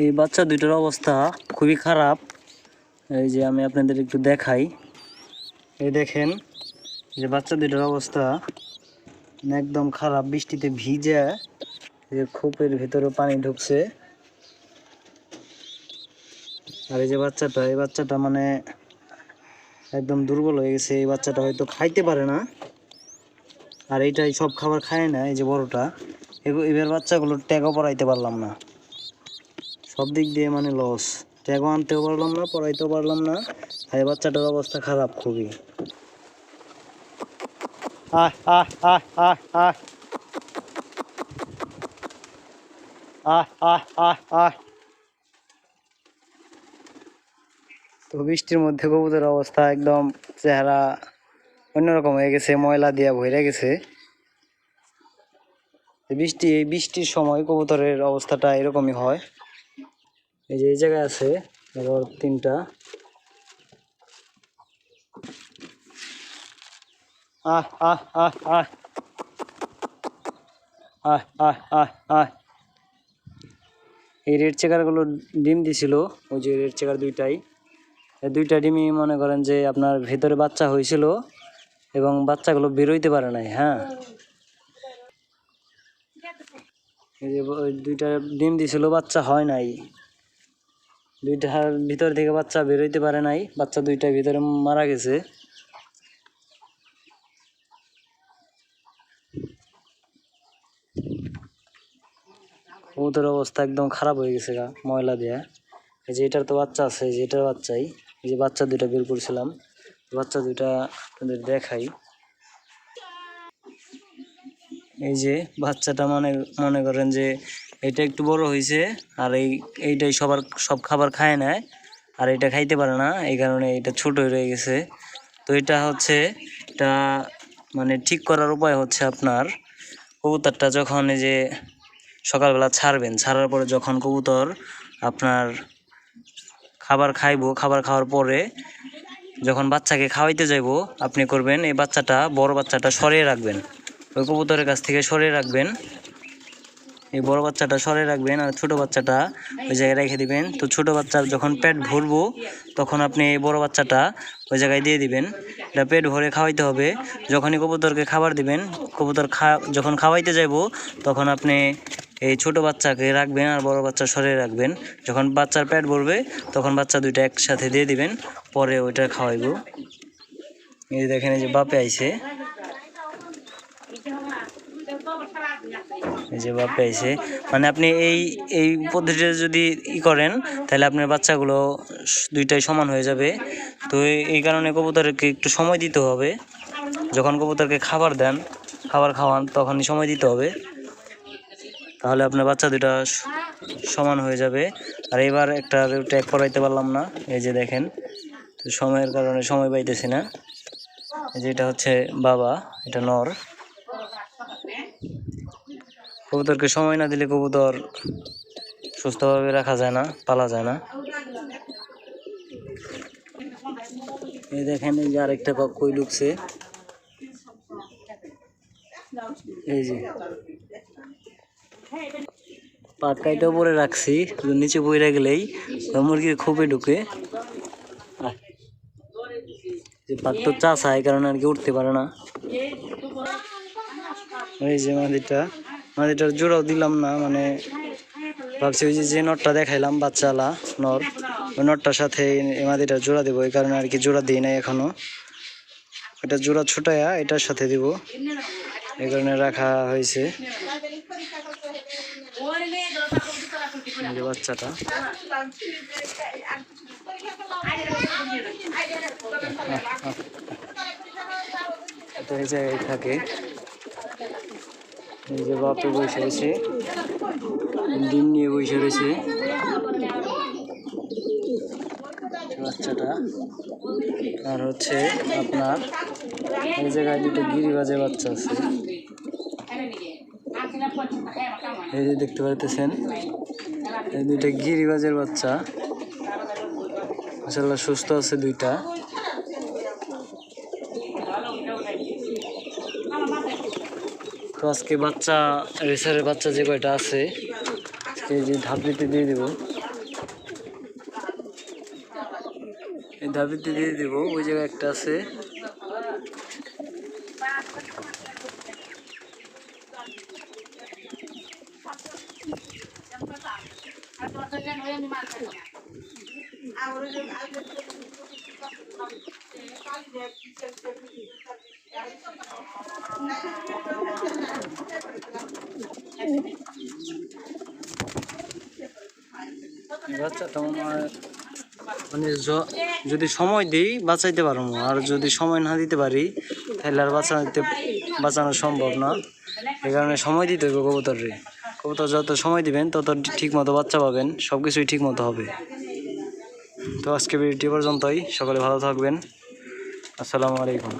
এই বাচ্চা দুইটার অবস্থা খুবই খারাপ। এই যে আমি আপনাদের একটু দেখাই, এই দেখেন যে বাচ্চা দুইটার অবস্থা একদম খারাপ। বৃষ্টিতে ভিজে যে খোপের ভিতরে পানি ঢুকছে। আর এই যে বাচ্চাটা, এই বাচ্চাটা মানে একদম দুর্বল হয়ে গেছে। এই বাচ্চাটা হয়তো খাইতে পারে না, আর এইটাই সব খাবার খায় না। এই যে বড়টা, এবার বাচ্চাগুলোর ট্যাগও পরাইতে পারলাম না, সব দিক দিয়ে মানে লস। ট্যাগও আনতেও পারলাম না, পড়াইতেও পারলাম না। আর এই বাচ্চাটার অবস্থা খারাপ খুবই। আহ আহ আহ আহ আহ আহ আহ আহ আহ তো বৃষ্টির মধ্যে কবুতরের অবস্থা একদম চেহারা অন্যরকম হয়ে গেছে, ময়লা দিয়া ভরে গেছে। এই বৃষ্টির সময় কবুতরের অবস্থাটা এরকমই হয়। এই যে এই জায়গায় আছে আবার তিনটা। আহ আহ আহ আহ আহ আহ আহ আহ এই রেড চেকারগুলো ডিম দিছিল, ওই যে রেড চেকার দুইটাই। এই দুইটা ডিমই মনে করেন যে আপনার ভেতরে বাচ্চা হয়েছিল এবং বাচ্চাগুলো বেরোইতে পারে নাই। হ্যাঁ, এই যে ওই দুইটা ডিম দিছিল, বাচ্চা হয় নাই। দুইটার ভিতর থেকে বাচ্চা বেরোইতে পারে নাই, বাচ্চা দুইটার ভিতরে মারা গেছে। ওদের অবস্থা একদম খারাপ হয়ে গেছে গা ময়লা দেয়া। এই যে এটার তো বাচ্চা আছে, এই যে এটার বাচ্চাই। এই যে বাচ্চা দুইটা বের করছিলাম, বাচ্চা দুইটা আপনাদের দেখাই। এই যে বাচ্চাটা মনে করেন যে এটা একটু বড় হয়েছে, আর এইটাই সব খাবার খায় নেয়, আর এটা খাইতে পারে না, এই কারণে এটা ছোট হয়ে গেছে। তো এটা হচ্ছে, এটা মানে ঠিক করার উপায় হচ্ছে আপনার কবুতরটা যখন এই যে সকালবেলা ছাড়বেন, ছাড়ার পরে যখন কবুতর আপনার খাবার খাওয়ার পরে যখন বাচ্চাকে খাওয়াইতে যাইব, আপনি করবেন এই বড় বাচ্চাটা সরিয়ে রাখবেন, ওই কবুতরের কাছ থেকে সরিয়ে রাখবেন। এই বড় বাচ্চাটা সরিয়ে রাখবেন আর ছোট বাচ্চাটা ওই জায়গায় রেখে দিবেন। তো ছোট বাচ্চার যখন পেট ভরবো, তখন আপনি এই বড় বাচ্চাটা ওই জায়গায় দিয়ে দিবেন। এটা পেট ভরে খাওয়াইতে হবে। যখনই কবুতরকে খাবার দিবেন, কবুতর যখন খাওয়াইতে যাইব, তখন আপনি এই ছোট বাচ্চাকে রাখবেন আর বড় বাচ্চা সরিয়ে রাখবেন। যখন বাচ্চার পেট ভরবে, তখন বাচ্চা দুইটা একসাথে দিয়ে দিবেন, পরে ওইটা খাওয়াইব। এই দেখেন, এই যে বাপে আইছে, এই যে বাপে আইছে। মানে আপনি এই পদ্ধতিটা যদি করেন, তাহলে আপনার বাচ্চাগুলো দুইটাই সমান হয়ে যাবে। তো এই কারণে কবুতরকে একটু সময় দিতে হবে। যখন কবুতরকে খাবার দেন, খাবার খাওয়ান, তখনই সময় দিতে হবে, তাহলে আপনার বাচ্চা দুটা সমান হয়ে যাবে। আর এবার একটা ট্যাগ করাইতে পারলাম না, এই যে দেখেন, তো সময়ের কারণে সময় পাইতেছি না। এই যে এটা হচ্ছে বাবা, এটা নর। কবুতরকে সময় না দিলে কবুতর সুস্থভাবে রাখা যায় না, পালা যায় না। এই দেখেন, এই যে আরেকটা কই ঢুকছে। এই যে পাটকাইটাও পরে রাখছি, নিচে পড়ে গেলেই মুরগির খোপে ঢুকে। যে পাট তো চাষা, এই কারণে আর কি উঠতে পারে না। এই যে মাদিটার জোড়াও দিলাম না, মানে ভাবছি ওই যে নটটা দেখাইলাম বাচ্চালা নর, ওই নটটার সাথে এই মাদিটার জোড়া দেবো, এই কারণে আর কি জোড়া দিই নাই এখনো। এটা জোড়া ছোটায়া এটার সাথে দিব, এই কারণে রাখা হয়েছে। বাচ্চাটা এটা এই জায়গায় থাকে। এই যে বাপে বসে রয়েছে, ডিম নিয়ে বসে রয়েছে বাচ্চাটা। আর হচ্ছে আপনার এই জায়গায় দুটো গিরিবাজের বাচ্চা আছে, এই যে দেখতে পাইতেছেন, এই দুইটা গিরিবাজের বাচ্চা। মাশাআল্লাহ সুস্থ আছে দুইটা। তো আজকে বাচ্চা রেসারের বাচ্চা যে কয়টা আছে, এই যে ধাপড়িতে দিয়ে দেবো। দাবিতে দিয়ে দেবো, ওই জায়গায় একটা আছে। বাচ্চাটা মানে যদি সময় দিই বাঁচাইতে পারবো, আর যদি সময় না দিতে পারি তাহলে আর বাঁচানো সম্ভব না। এই কারণে সময় দিতে হবে কবুতরে। কবুতর যত সময় দিবেন তত ঠিক মতো বাচ্চা পাবেন, সব কিছুই ঠিক মতো হবে। তো আজকে ভিডিওটি পর্যন্তই, সকলে ভালো থাকবেন। আসসালামু আলাইকুম।